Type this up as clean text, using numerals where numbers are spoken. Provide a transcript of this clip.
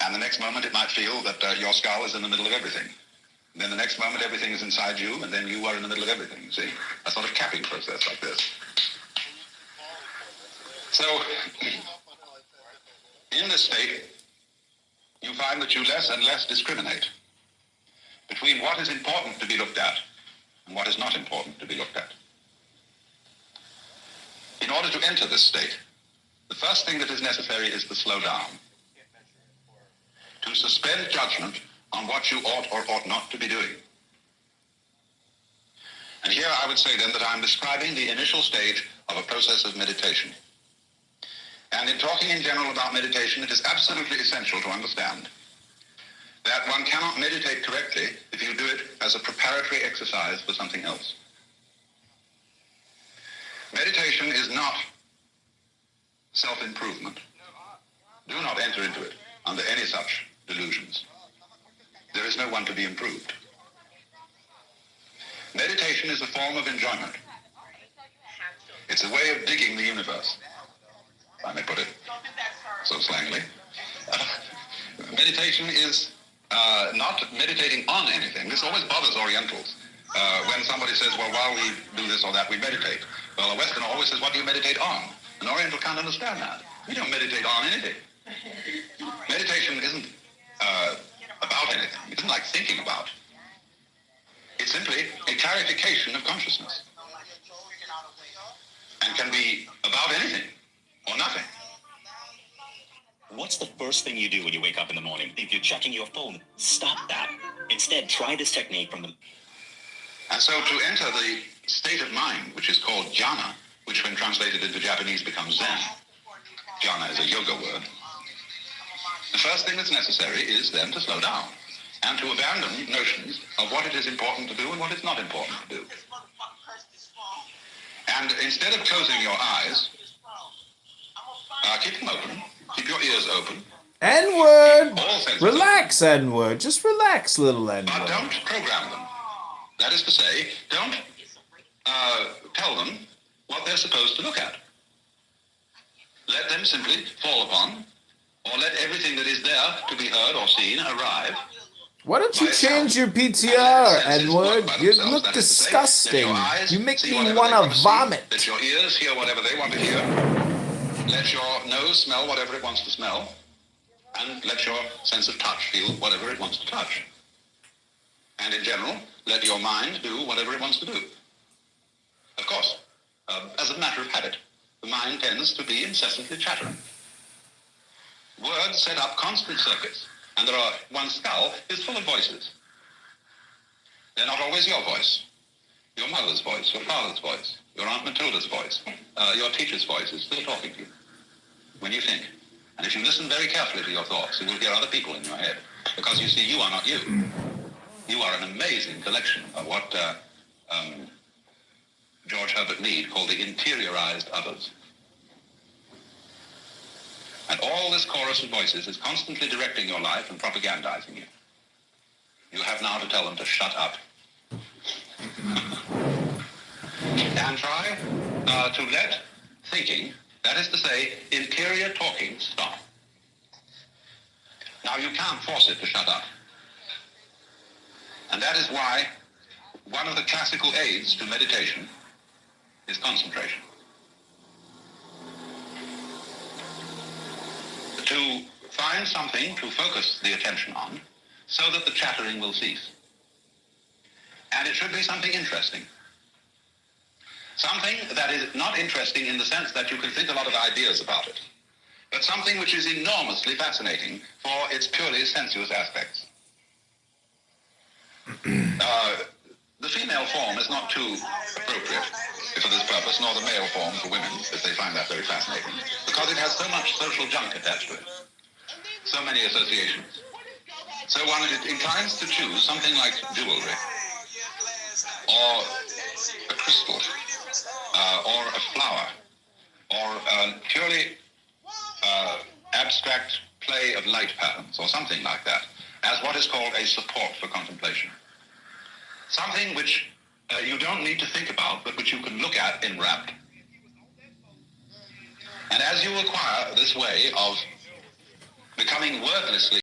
And the next moment it might feel that your skull is in the middle of everything. And then the next moment everything is inside you, and then you are in the middle of everything, you see? A sort of capping process like this. So, in this state, you find that you less and less discriminate between what is important to be looked at and what is not important to be looked at. In order to enter this state, the first thing that is necessary is to slow down, to suspend judgment on what you ought or ought not to be doing. And here I would say then that I'm describing the initial stage of a process of meditation. And in talking in general about meditation, it is absolutely essential to understand that one cannot meditate correctly if you do it as a preparatory exercise for something else. Meditation is not self-improvement. Do not enter into it under any such delusions. There is no one to be improved. Meditation is a form of enjoyment. It's a way of digging the universe, if I may put it so slangily. Meditation is not meditating on anything. This always bothers Orientals. When somebody says, well, while we do this or that, we meditate. Well, a Westerner always says, what do you meditate on? An Oriental can't understand that. We don't meditate on anything. Meditation isn't about anything. It isn't like thinking about. It's simply a clarification of consciousness. And can be about anything or nothing. What's the first thing you do when you wake up in the morning? If you're checking your phone, stop that. Instead, try this technique from the... And so to enter the state of mind, which is called jhana, which when translated into Japanese becomes Zen. Jhana is a yoga word. The first thing that's necessary is then to slow down and to abandon notions of what it is important to do and what it's not important to do. And instead of closing your eyes, keep them open, keep your ears open. N-word! Relax, N-word. Just relax, little N-word. But don't program them. That is to say, don't tell them what they're supposed to look at. Let them simply fall upon, or let everything that is there to be heard or seen arrive. Why don't you change your PTR, N-word? You look disgusting. You make me want to vomit. Let your ears hear whatever they want to hear. Let your nose smell whatever it wants to smell. And let your sense of touch feel whatever it wants to touch. And in general, let your mind do whatever it wants to do. Of course, as a matter of habit, the mind tends to be incessantly chattering. Words set up constant circuits, and one's skull is full of voices. They're not always your voice. Your mother's voice, your father's voice, your Aunt Matilda's voice, your teacher's voice is still talking to you when you think. And if you listen very carefully to your thoughts, you will hear other people in your head. Because you see, you are not you. You are an amazing collection of what George Herbert Mead called the interiorized others. And all this chorus of voices is constantly directing your life and propagandizing you. You have now to tell them to shut up. And try to let thinking, that is to say, interior talking, stop. Now, you can't force it to shut up. And that is why one of the classical aids to meditation is concentration. To find something to focus the attention on so that the chattering will cease. And it should be something interesting. Something that is not interesting in the sense that you can think a lot of ideas about it, but something which is enormously fascinating for its purely sensuous aspects. The female form is not too appropriate for this purpose, nor the male form for women, if they find that very fascinating, because it has so much social junk attached to it, so many associations. So one inclines to choose something like jewelry, or a crystal, or a flower, or a purely abstract play of light patterns, or something like that, as what is called a support for contemplation. Something which you don't need to think about, but which you can look at enwrapped. And as you acquire this way of becoming wordlessly